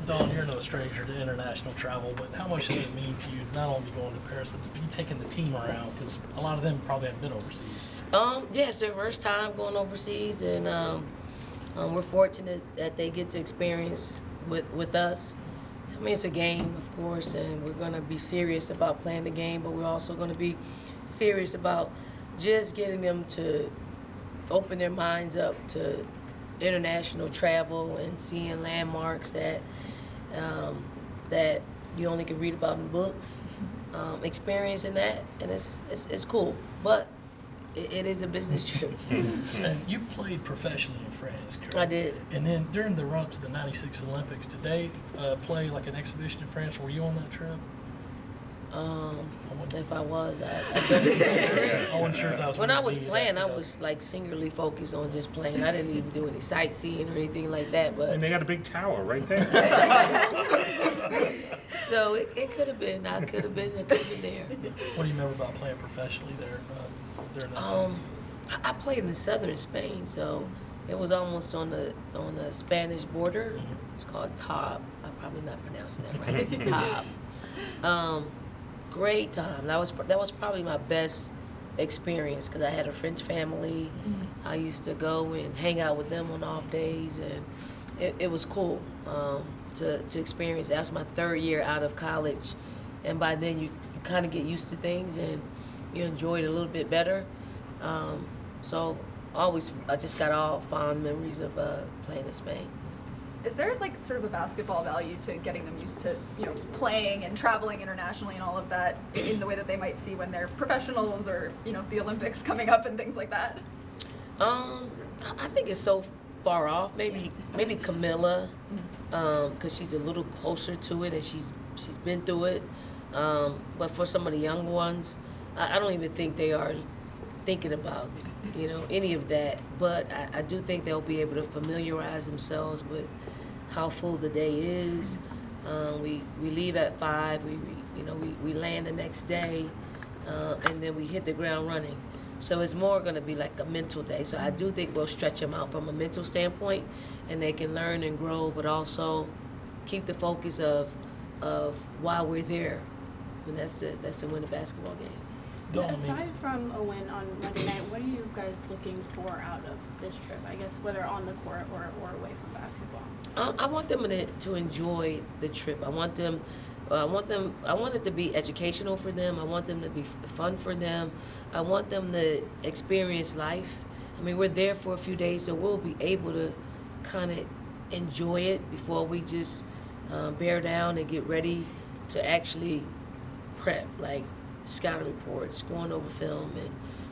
Dawn, you're no stranger to international travel, but how much does it mean to you not only going to Paris, but to be taking the team around? Because a lot of them probably haven't been overseas. Yeah, it's their first time going overseas, and we're fortunate that they get to experience with us. I mean, it's a game, of course, and we're going to be serious about playing the game, but we're also going to be serious about just getting them to open their minds up to international travel and seeing landmarks that that you only can read about in books, experiencing that, and it's cool. But it is a business trip. And you played professionally in France, correct? I did. And then during the run to the '96 Olympics, did they play like an exhibition in France? Were you on that trip? If I was, I don't I wasn't sure if that was when I was playing, I was like singularly focused on just playing. I didn't even do any sightseeing or anything like that. But And they got a big tower right there. so it could have been. I could have been there. What do you remember about playing professionally there during that season? I played in southern Spain, so it was almost on the Spanish border. Mm-hmm. It's called Tab. I'm probably not pronouncing that right. Tab. Great time. That was probably my best experience because I had a French family. I used to go and hang out with them on off days, and it was cool to experience. That was my third year out of college, and by then you kind of get used to things and you enjoy it a little bit better. So I just got all fond memories of playing in Spain. Is there like sort of a basketball value to getting them used to, playing and traveling internationally and all of that in the way that they might see when they're professionals or, the Olympics coming up and things like that? I think it's so far off. Maybe Camilla, because she's a little closer to it and she's been through it. But for some of the young ones, I don't even think they are thinking about, any of that. But I do think they'll be able to familiarize themselves with how full the day is. We leave at 5. We land the next day, and then we hit the ground running. So it's more going to be like a mental day. So I do think we'll stretch them out from a mental standpoint, and they can learn and grow, but also keep the focus of why we're there, and that's to win a basketball game. Aside from a win on Monday night, what are you guys looking for out of this trip? I guess whether on the court or away from basketball. I want them to enjoy the trip. I want it to be educational for them. I want them to be fun for them. I want them to experience life. I mean, we're there for a few days, so we'll be able to kind of enjoy it before we just bear down and get ready to actually prep, like scouting reports, going over film,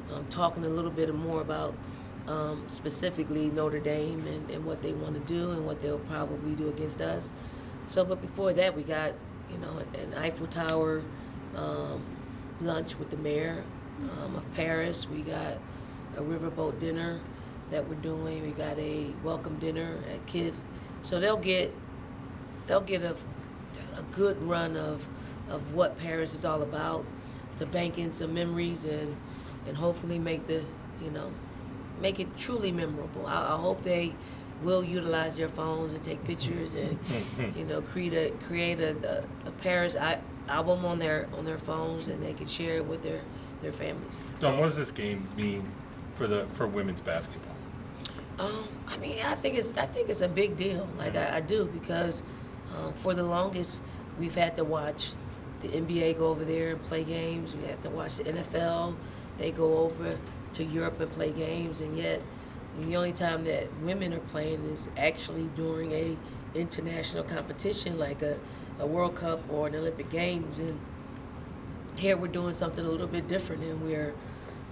and talking a little bit more about specifically Notre Dame and what they want to do and what they'll probably do against us. So, but before that, we got, an Eiffel Tower lunch with the mayor of Paris. We got a riverboat dinner that we're doing. We got a welcome dinner at Kiev. So they'll get a good run of what Paris is all about, to bank in some memories and hopefully make it truly memorable. I hope they will utilize their phones and take pictures and create a Paris album on their phones, and they can share it with their families. Dawn, what does this game mean for women's basketball? I think it's a big deal. Like I do, because for the longest we've had to watch the NBA go over there and play games. We have to watch the NFL. They go over to Europe and play games, and yet the only time that women are playing is actually during a international competition like a World Cup or an Olympic Games. And here we're doing something a little bit different, and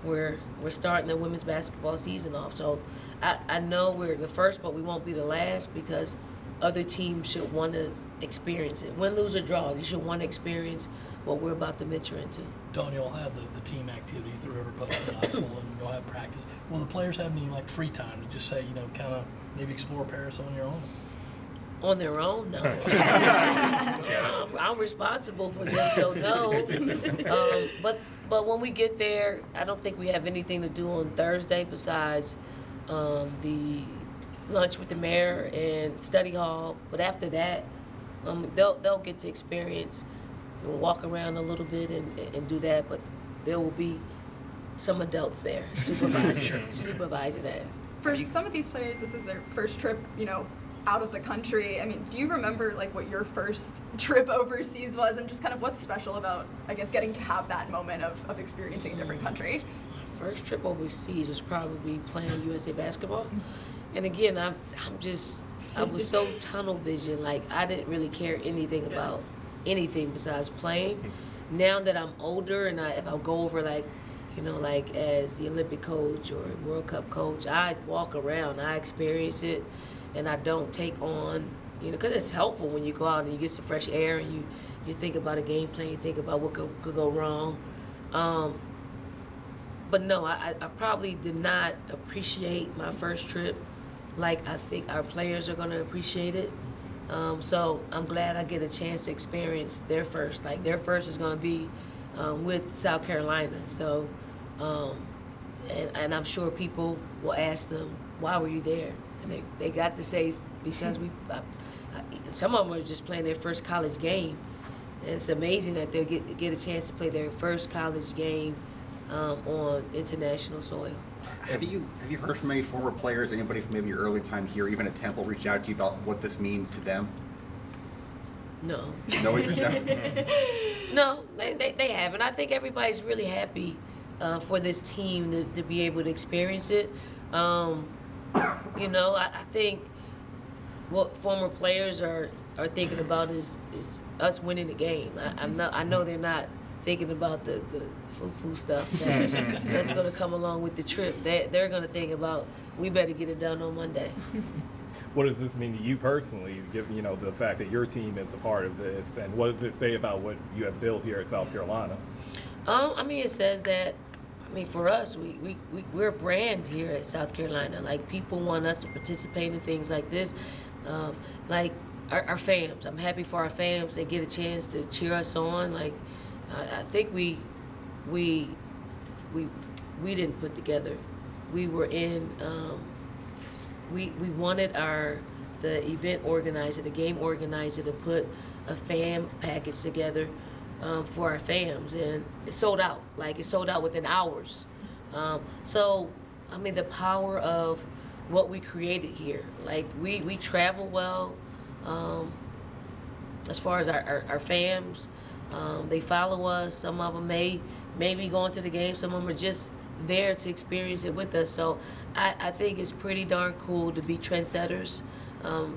we're starting the women's basketball season off. So I know we're the first, but we won't be the last, because other teams should want to experience it. Win, lose, or draw, you should want to experience what we're about to venture into. Dawn, you'll have the team activities, the river boat and Eiffel, and you'll have practice. Will the players have any free time to just say, kind of maybe explore Paris on your own? On their own, no. I'm responsible for them, so no. But when we get there, I don't think we have anything to do on Thursday besides the lunch with the mayor and study hall. But after that, they'll get to experience and walk around a little bit and do that, but there will be some adults there supervising that. For some of these players, this is their first trip, out of the country. I mean, do you remember like what your first trip overseas was, and just kind of what's special about, I guess, getting to have that moment of experiencing a different country? My first trip overseas was probably playing USA basketball, and again, I was so tunnel vision, like I didn't really care anything about anything besides playing. Now that I'm older, and if I go over like as the Olympic coach or World Cup coach, I walk around, I experience it, and I don't take on, because it's helpful when you go out and you get some fresh air and you think about a game plan, you think about what could go wrong. But no, I probably did not appreciate my first trip like I think our players are going to appreciate it. So I'm glad I get a chance to experience their first. Like their first is going to be with South Carolina. So, and I'm sure people will ask them, why were you there? And they got to say, because some of them are just playing their first college game. And it's amazing that they'll get a chance to play their first college game on international soil. Have you heard from any former players, anybody from maybe your early time here, even at Temple, reach out to you about what this means to them? No. Nobody's reached out? No, they haven't. I think everybody's really happy for this team to be able to experience it. I think what former players are thinking about is us winning the game. I know they're not thinking about the foo stuff that's going to come along with the trip. They're going to think about, we better get it done on Monday. What does this mean to you personally, given the fact that your team is a part of this, and what does it say about what you have built here at South Carolina? It says that, for us, we're a brand here at South Carolina. Like, people want us to participate in things like this. Like our fans, I'm happy for our fans. They get a chance to cheer us on. Like, I think we didn't put together. We were in. We wanted the event organizer, the game organizer, to put a fan package together for our fans, and it sold out. Like, it sold out within hours. The power of what we created here. Like, we travel well. As far as our fans, they follow us. Some of them may be going to the game. Some of them are just there to experience it with us. So I think it's pretty darn cool to be trendsetters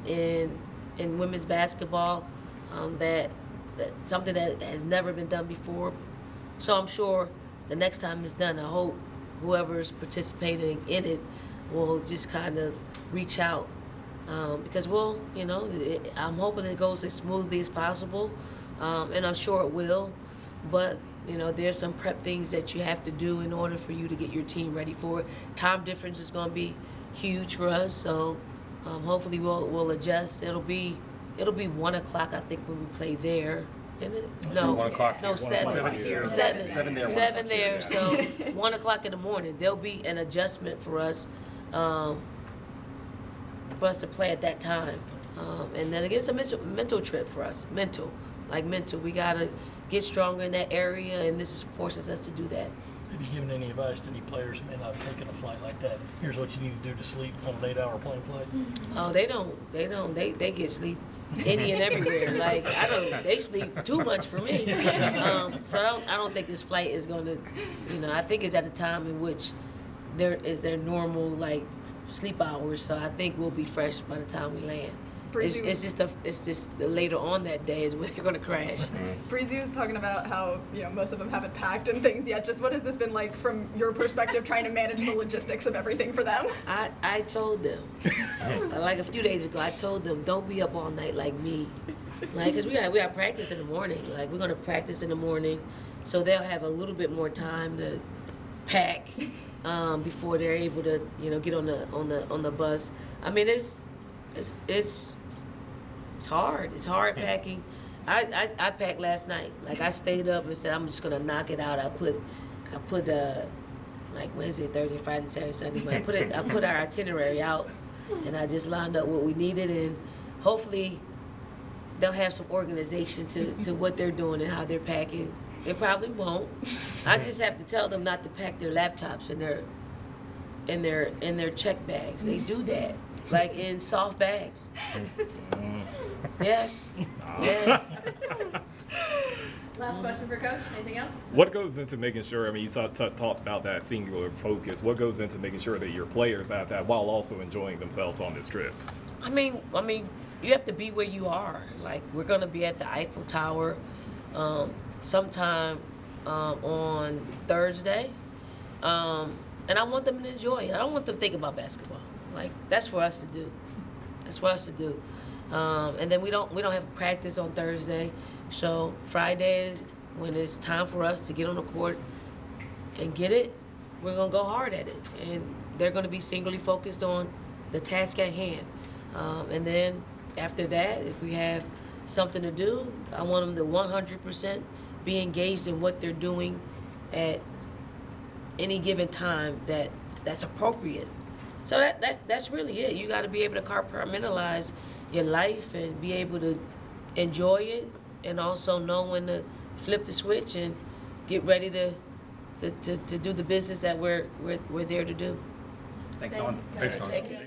in women's basketball. That something that has never been done before. So I'm sure the next time it's done, I hope whoever's participating in it will just kind of reach out. Because I'm hoping it goes as smoothly as possible, and I'm sure it will. But there's some prep things that you have to do in order for you to get your team ready for it. Time difference is going to be huge for us, so hopefully we'll adjust. It'll be 1 o'clock, I think, when we play there. No, 1 o'clock. No, 7. 7 there. So 1 o'clock in the morning. There'll be an adjustment for us to play at that time. And then again, it's a mental trip for us. Mental. We gotta get stronger in that area, and this forces us to do that. Have you given any advice to any players who may not have taken a flight like that? Here's what you need to do to sleep on an 8-hour plane flight. Oh, they don't. They get sleep any and everywhere. Like, they sleep too much for me. So I don't think this flight is going to, I think it's at a time in which there is their normal, sleep hours. So I think we'll be fresh by the time we land. It's just the later on that day is when they're going to crash. Breezy was talking about how most of them haven't packed and things yet. Just what has this been like from your perspective, trying to manage the logistics of everything for them? I told them, a few days ago, I told them, don't be up all night like me, because we got practice in the morning. Like, we're going to practice in the morning, so they'll have a little bit more time to pack before they're able to get on the bus. It's hard. It's hard packing. I packed last night. I stayed up and said, I'm just gonna knock it out. I put Wednesday, Thursday, Friday, Saturday, Sunday. I put our itinerary out, and I just lined up what we needed, and hopefully they'll have some organization to what they're doing and how they're packing. They probably won't. I just have to tell them not to pack their laptops in their check bags. They do that, like in soft bags. Yes. Yes. Last question for Coach. Anything else? What goes into making sure, I mean, you talked about that singular focus. What goes into making sure that your players have that while also enjoying themselves on this trip? I mean, you have to be where you are. Like, we're going to be at the Eiffel Tower sometime on Thursday. And I want them to enjoy it. I don't want them to think about basketball. Like, that's for us to do. That's for us to do. And then we don't have practice on Thursday. So Friday, when it's time for us to get on the court and get it, we're going to go hard at it. And they're going to be singly focused on the task at hand. And then after that, if we have something to do, I want them to 100% be engaged in what they're doing at any given time that's appropriate. So that's really it. You got to be able to compartmentalize your life and be able to enjoy it, and also know when to flip the switch and get ready to do the business that we're there to do. Thanks, Owen. Thanks, Colin. Thank you.